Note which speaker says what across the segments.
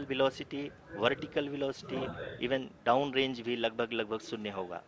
Speaker 1: Velocity, vertical velocity, even down range भी लगभग लगभग शून्य होगा।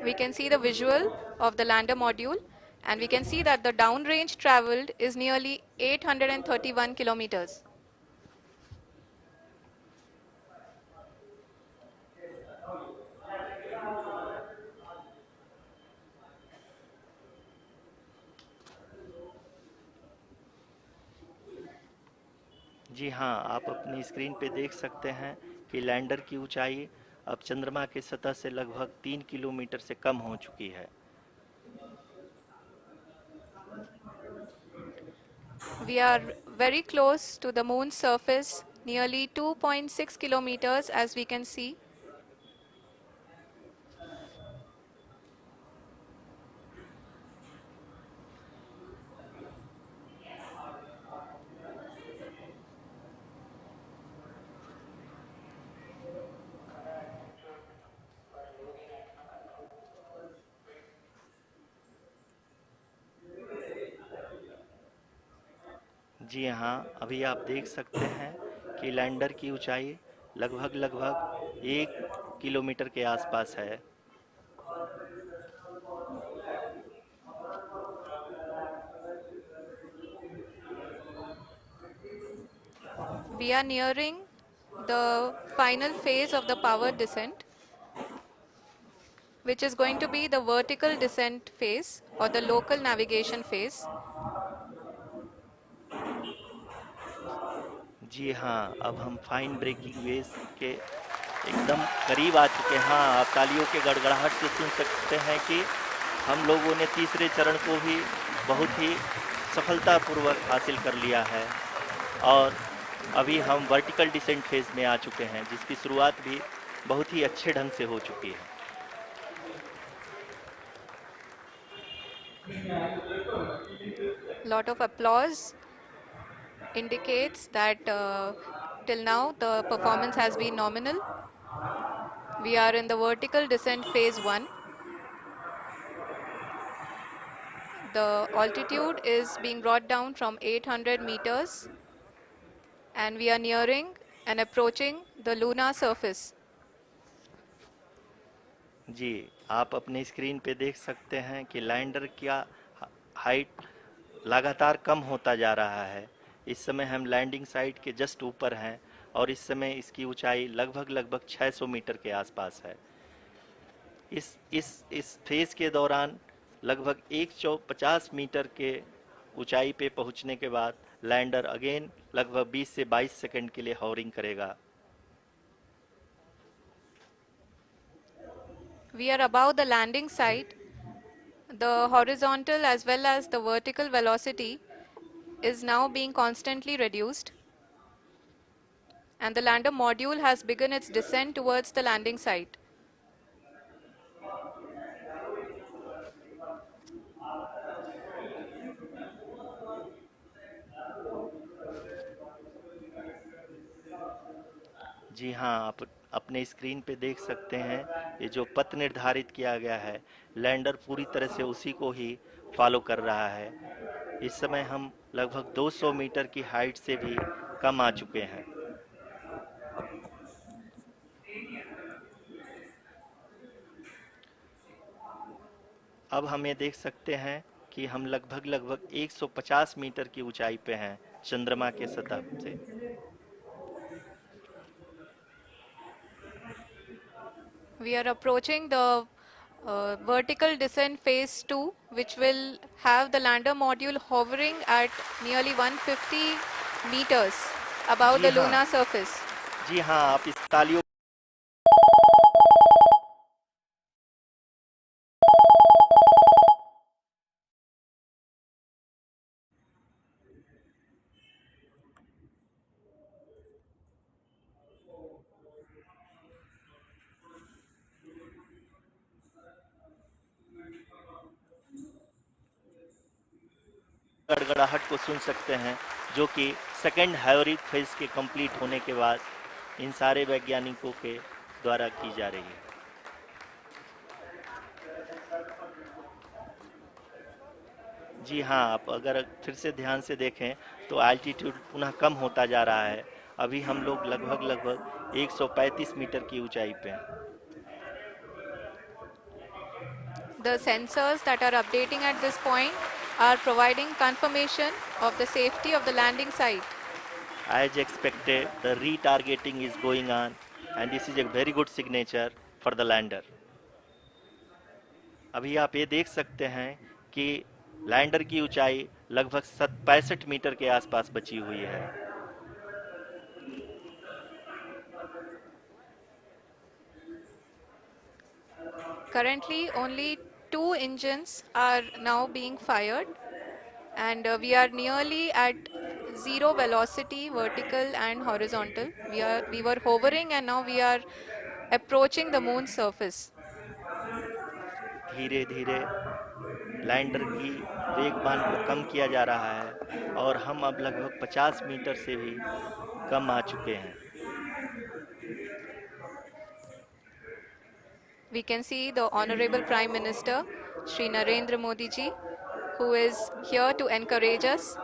Speaker 2: We can see the visual of the lander module, and we can see that the downrange traveled is nearly 831 kilometers.
Speaker 1: जी हाँ, आप अपनी screen पे देख सकते हैं कि लैंडर की ऊंचाई अब चंद्रमा की सतह से लगभग 3 किलोमीटर से कम हो चुकी है।
Speaker 2: We are very close to the moon's surface, nearly 2.6 kilometers, as we can see.
Speaker 1: जी हाँ, अभी आप देख सकते हैं कि लैंडर की ऊंचाई लगभग लगभग 1 किलोमीटर के आसपास है।
Speaker 2: We are nearing the final phase of the powered descent, which is going to be the vertical descent phase or the local navigation phase.
Speaker 1: जी हाँ, अब हम फाइन ब्रेकिंग वेव्स के एकदम करीब आ चुके हैं। हाँ, आप तालियों के गड़गड़ाहट से सुन सकते हैं कि हम लोगों ने तीसरे चरण को भी बहुत ही सफलतापूर्वक हासिल कर लिया है और अभी हम वर्टिकल डिसेंट फेज में आ चुके हैं, जिसकी शुरुआत भी बहुत ही अच्छे ढंग से हो चुकी है।
Speaker 2: Lot of applause indicates that till now the performance has been nominal. We are in the vertical descent phase 1. The altitude is being brought down from 800 meters, and we are nearing and approaching the lunar surface.
Speaker 1: जी, आप अपनी screen पे देख सकते हैं कि lander का height लगातार कम होता जा रहा है। इस समय हम लैंडिंग साइट के जस्ट ऊपर हैं और इस समय इसकी ऊंचाई लगभग लगभग 600 मीटर के आसपास है। इस फेज के दौरान लगभग 150 मीटर के ऊंचाई पे पहुंचने के बाद लैंडर अगेन लगभग 20 से 22 सेकंड के लिए हॉवरिंग करेगा।
Speaker 2: We are above the landing site. The horizontal as well as the vertical velocity is now being constantly reduced, and the lander module has begun its descent towards the landing site.
Speaker 1: जी हाँ, आप अपने screen पे देख सकते हैं ये जो पथ निर्धारित किया गया है, लैंडर पूरी तरह से उसी को ही फॉलो कर रहा है। इस समय हम लगभग 200 मीटर की हाइट से भी कम आ चुके हैं। अब हम ये देख सकते हैं कि हम लगभग लगभग 150 मीटर की ऊंचाई पे हैं चंद्रमा के सतह से।
Speaker 2: We are approaching the vertical descent phase 2, which will have the lander module hovering at nearly 150 meters above
Speaker 1: ji
Speaker 2: the
Speaker 1: हाँ,
Speaker 2: lunar surface.
Speaker 1: जी हाँ, आप इस तालियों गड़गड़ाहट को सुन सकते हैं, जो कि सेकंड हाइब्रिड फेज के कंप्लीट होने के बाद इन सारे वैज्ञानिकों के द्वारा की जा रही है। जी हाँ, आप अगर फिर से ध्यान से देखें तो एल्टीट्यूड पुनः कम होता जा रहा है। अभी हम लोग लगभग 135 मीटर की ऊंचाई पे हैं।
Speaker 2: The sensors that are updating at this point are providing confirmation of the safety of the landing site.
Speaker 1: As expected, the retargeting is going on, and this is a very good signature for the lander. अभी आप ये देख सकते हैं कि lander की ऊंचाई लगभग 65 मीटर के आसपास बची हुई है।
Speaker 2: Currently, only 2 engines are now being fired, and we are nearly at zero velocity, vertical and horizontal. We were hovering, and now we are approaching the moon's surface.
Speaker 1: धीरे धीरे लैंडर की वेगमान को कम किया जा रहा है और हम अब लगभग 50 मीटर से भी कम आ चुके हैं।
Speaker 2: We can see the Honorable Prime Minister, Shri Narendra Modi ji, who is here to encourage us,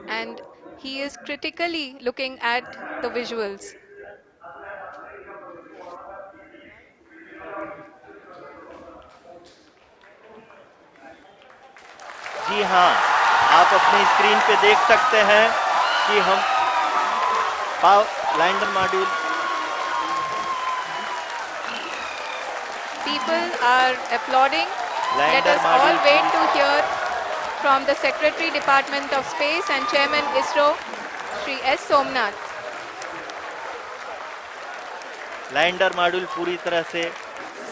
Speaker 2: and he is critically looking at the visuals.
Speaker 1: जी हाँ, आप अपनी स्क्रीन पे देख सकते हैं कि हम lander module
Speaker 2: People are applauding. Let
Speaker 1: lander
Speaker 2: us all
Speaker 1: module
Speaker 2: wait to hear from the Secretary Department of Space and Chairman ISRO, Shri S. Somnath.
Speaker 1: Lander module पूरी तरह से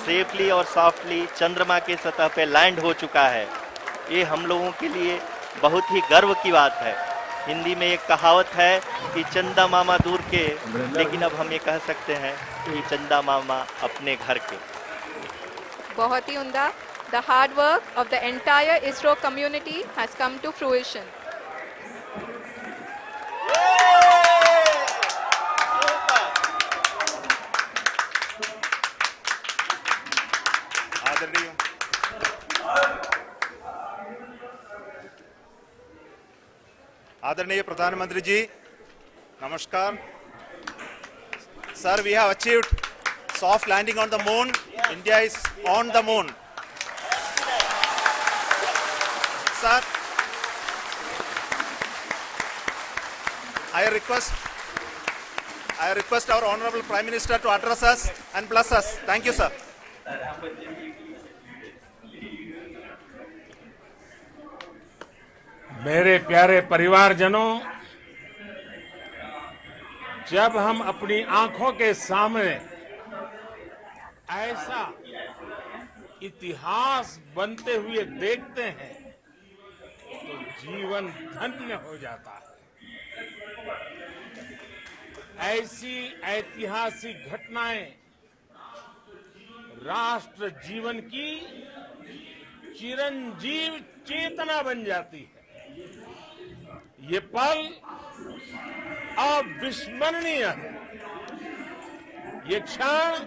Speaker 1: सेफली और सॉफ्टली चंद्रमा के सतह पे लैंड हो चुका है। ये हम लोगों के लिए बहुत ही गर्व की बात है। हिंदी में एक कहावत है कि चंदा मामा दूर के, लेकिन अब हम ये कह सकते हैं कि चंदा मामा अपने घर के।
Speaker 2: बहुत ही उम्दा. The hard work of the entire ISRO community has come to fruition.
Speaker 3: आदरणीय प्रधानमंत्री जी, नमस्कार। Sir, we have achieved soft landing on the moon. India is on the moon. Sir, I request our Honorable Prime Minister to address us and bless us. Thank you, sir.
Speaker 4: मेरे प्यारे परिवारजनों, जब हम अपनी आंखों के सामने ऐसा इतिहास बनते हुए देखते हैं तो जीवन धन्य हो जाता है। ऐसी ऐतिहासिक घटनाएं राष्ट्र जीवन की चिरंजीव चेतना बन जाती है। ये पल अविस्मरणीय है। ये क्षण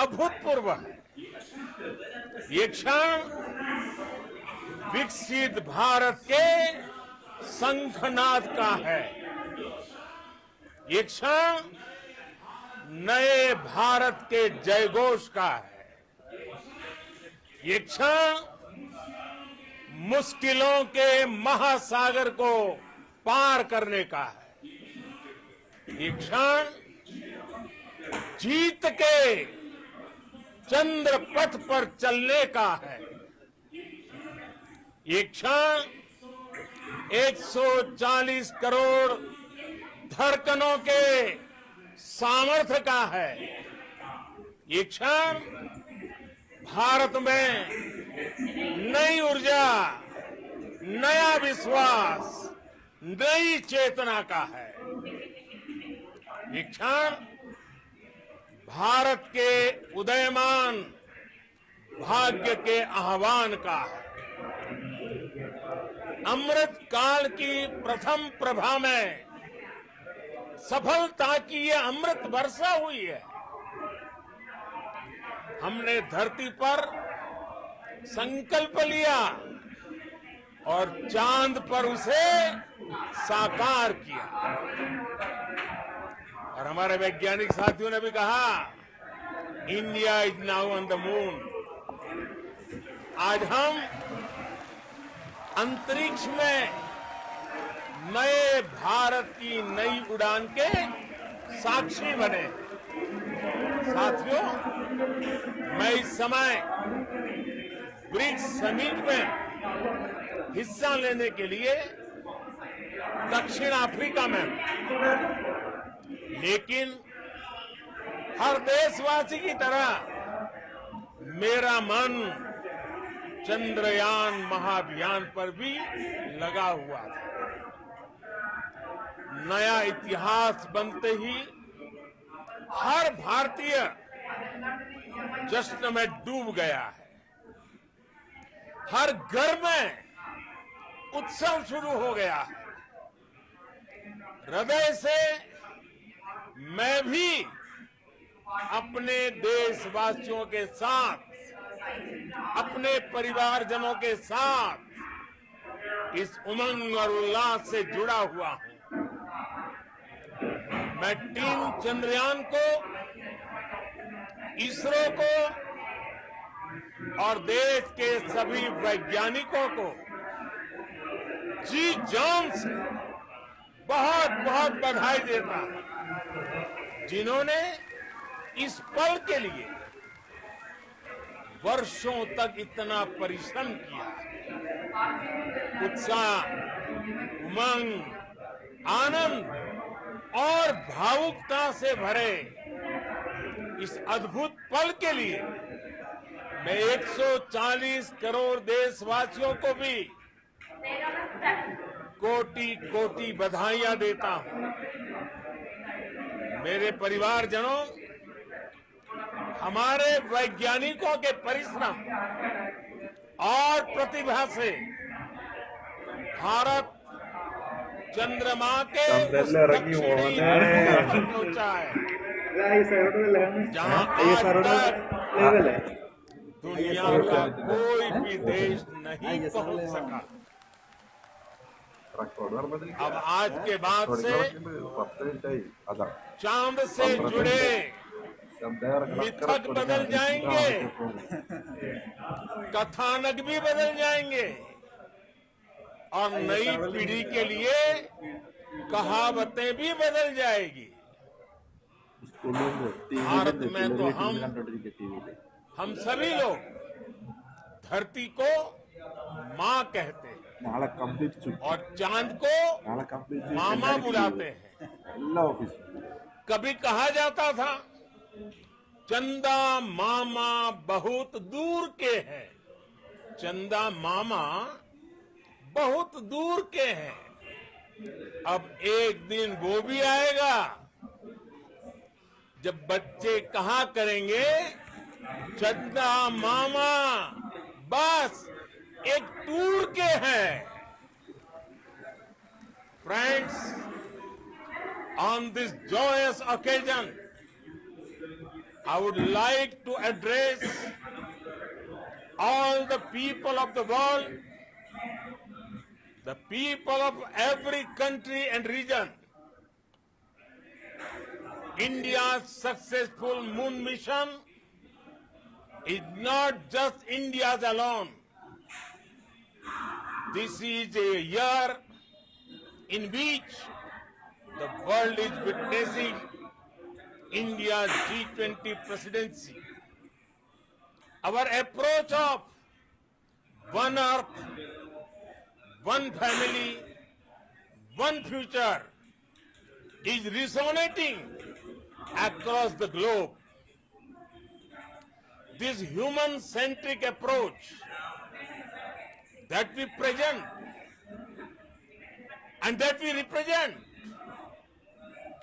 Speaker 4: अभूतपूर्व है। ये क्षण विकसित भारत के शंखनाद का है। ये क्षण नए भारत के जयघोष का है। ये क्षण मुश्किलों के महासागर को पार करने का है। ये क्षण जीत के चंद्र पथ पर चलने का है। ये क्षण 140 करोड़ धड़कनों के सामर्थ्य का है। ये क्षण भारत में नई ऊर्जा, नया विश्वास, नई चेतना का है। ये क्षण भारत के उदयमान भाग्य के आह्वान का है। अमृत काल की प्रथम प्रभा में सफलता की ये अमृत वर्षा हुई है। हमने धरती पर संकल्प लिया और चांद पर उसे साकार किया। और हमारे वैज्ञानिक साथियों ने भी कहा, India is now on the moon. आज हम अंतरिक्ष में नए भारत की नई उड़ान के साक्षी बने। साथियों, मैं इस समय ब्रिक्स समिट में हिस्सा लेने के लिए दक्षिण अफ्रीका में हूं, लेकिन हर देशवासी की तरह मेरा मन चंद्रयान महाअभियान पर भी लगा हुआ था। नया इतिहास बनते ही हर भारतीय जश्न में डूब गया है। हर घर में उत्सव शुरू हो गया है। हृदय से मैं भी अपने देशवासियों के साथ, अपने परिवारजनों के साथ इस उमंग और उल्लास से जुड़ा हुआ हूं। मैं टीम चंद्रयान को, इसरो को और देश के सभी वैज्ञानिकों को जी जान से बहुत बहुत बधाई देता हूं, जिन्होंने इस पल के लिए वर्षों तक इतना परिश्रम किया। उत्साह, उमंग, आनंद और भावुकता से भरे इस अद्भुत पल के लिए मैं 140 करोड़ देशवासियों को भी कोटि कोटि बधाइयां देता हूं। मेरे परिवारजनों, हमारे वैज्ञानिकों के परिश्रम और प्रतिभा से भारत चंद्रमा के उस दक्षिणी ध्रुव पर पहुंचा है, जहां आज तक दुनिया का कोई भी देश नहीं पहुंच सका। अब आज के बाद से चांद से जुड़े मिथक बदल जाएंगे, कथानक भी बदल जाएंगे और नई पीढ़ी के लिए कहावतें भी बदल जाएगी। भारत में तो हम सभी लोग धरती को माँ कहते हैं और चांद को मामा बुलाते हैं। कभी कहा जाता था, चंदा मामा बहुत दूर के हैं। चंदा मामा बहुत दूर के हैं। अब एक दिन वो भी आएगा जब बच्चे कहा करेंगे, चंदा मामा बस एक टूर के हैं। Friends, on this joyous occasion, I would like to address all the people of the world, the people of every country and region. India's successful moon mission is not just India's alone. This is a year in which the world is witnessing India's G20 presidency. Our approach of one earth, one family, one future is resonating across the globe. This human-centric approach that we present and that we represent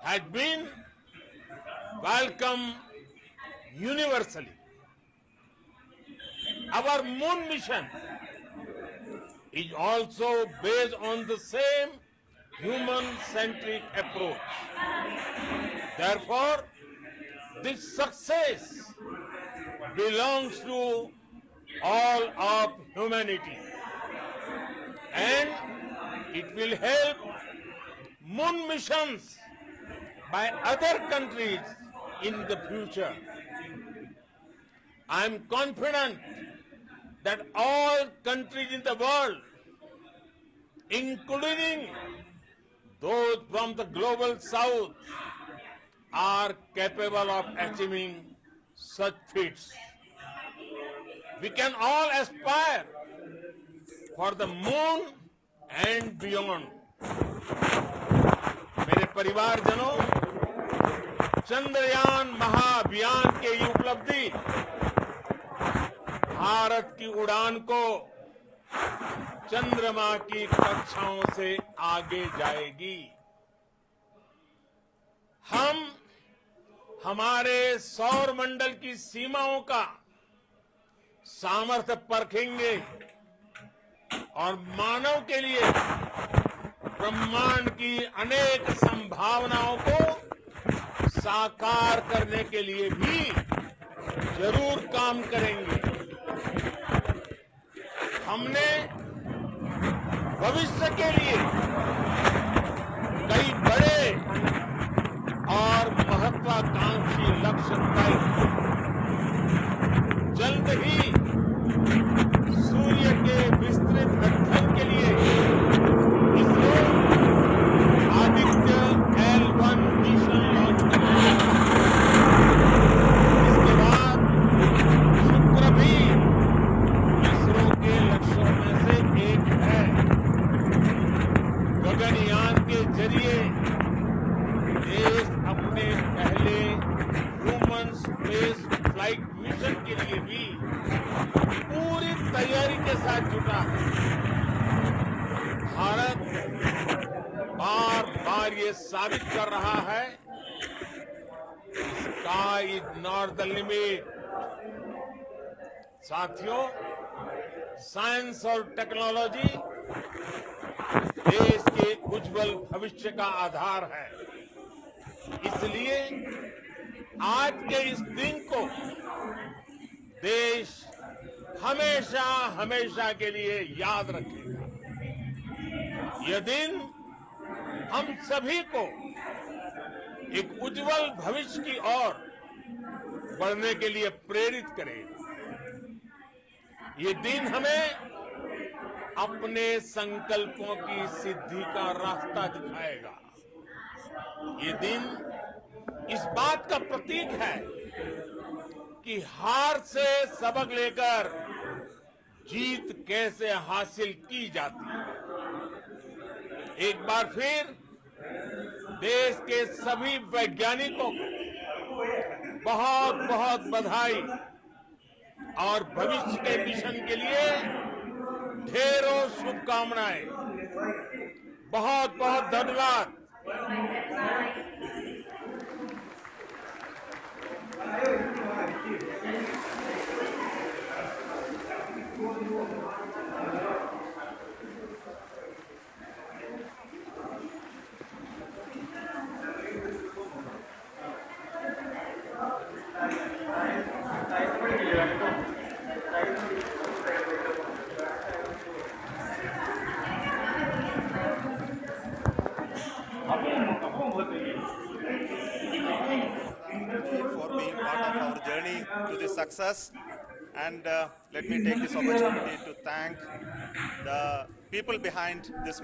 Speaker 4: has been welcomed universally. Our moon mission is also based on the same human-centric approach. Therefore, this success belongs to all of humanity. and it will help moon missions by other countries in the future. I am confident that all countries in the world, including those from the global south, are capable of achieving such feats. We can all aspire for the moon and beyond. मेरे परिवारजनों, चंद्रयान महाअभियान के ये उपलब्धि भारत की उड़ान को चंद्रमा की कक्षाओं से आगे जाएगी। हम हमारे सौर मंडल की सीमाओं का सामर्थ्य परखेंगे और मानव के लिए ब्रह्मांड की अनेक संभावनाओं को साकार करने के लिए भी जरूर काम करेंगे। हमने भविष्य के लिए कई बड़े और महत्वाकांक्षी लक्ष्य तय किए। जल्द ही सूर्य के विस्तृत अध्ययन के लिए ISRO Aditya L1 mission launch करेगा। इसके बाद शुक्र भी इसरो के लक्ष्यों में से एक है। गगनयान के जरिए देश अपने पहले ह्यूमन स्पेस फ्लाइट मिशन के लिए भी पूरी तैयारी के साथ जुटा है। भारत बार बार ये साबित कर रहा है, sky is not the limit. साथियों, साइंस और टेक्नोलॉजी देश के उज्जवल भविष्य का आधार है। इसलिए आज के इस दिन को देश हमेशा हमेशा के लिए याद रखेगा। यह दिन हम सभी को एक उज्जवल भविष्य की ओर बढ़ने के लिए प्रेरित करेगा। ये दिन हमें अपने संकल्पों की सिद्धि का रास्ता दिखाएगा। ये दिन इस बात का प्रतीक है कि हार से सबक लेकर जीत कैसे हासिल की जाती है। एक बार फिर देश के सभी वैज्ञानिकों को बहुत बहुत बधाई और भविष्य के मिशन के लिए ढेरों शुभकामनाएं। बहुत बहुत धन्यवाद।
Speaker 3: For being part of our journey to this success, and let me take this opportunity to thank the people behind this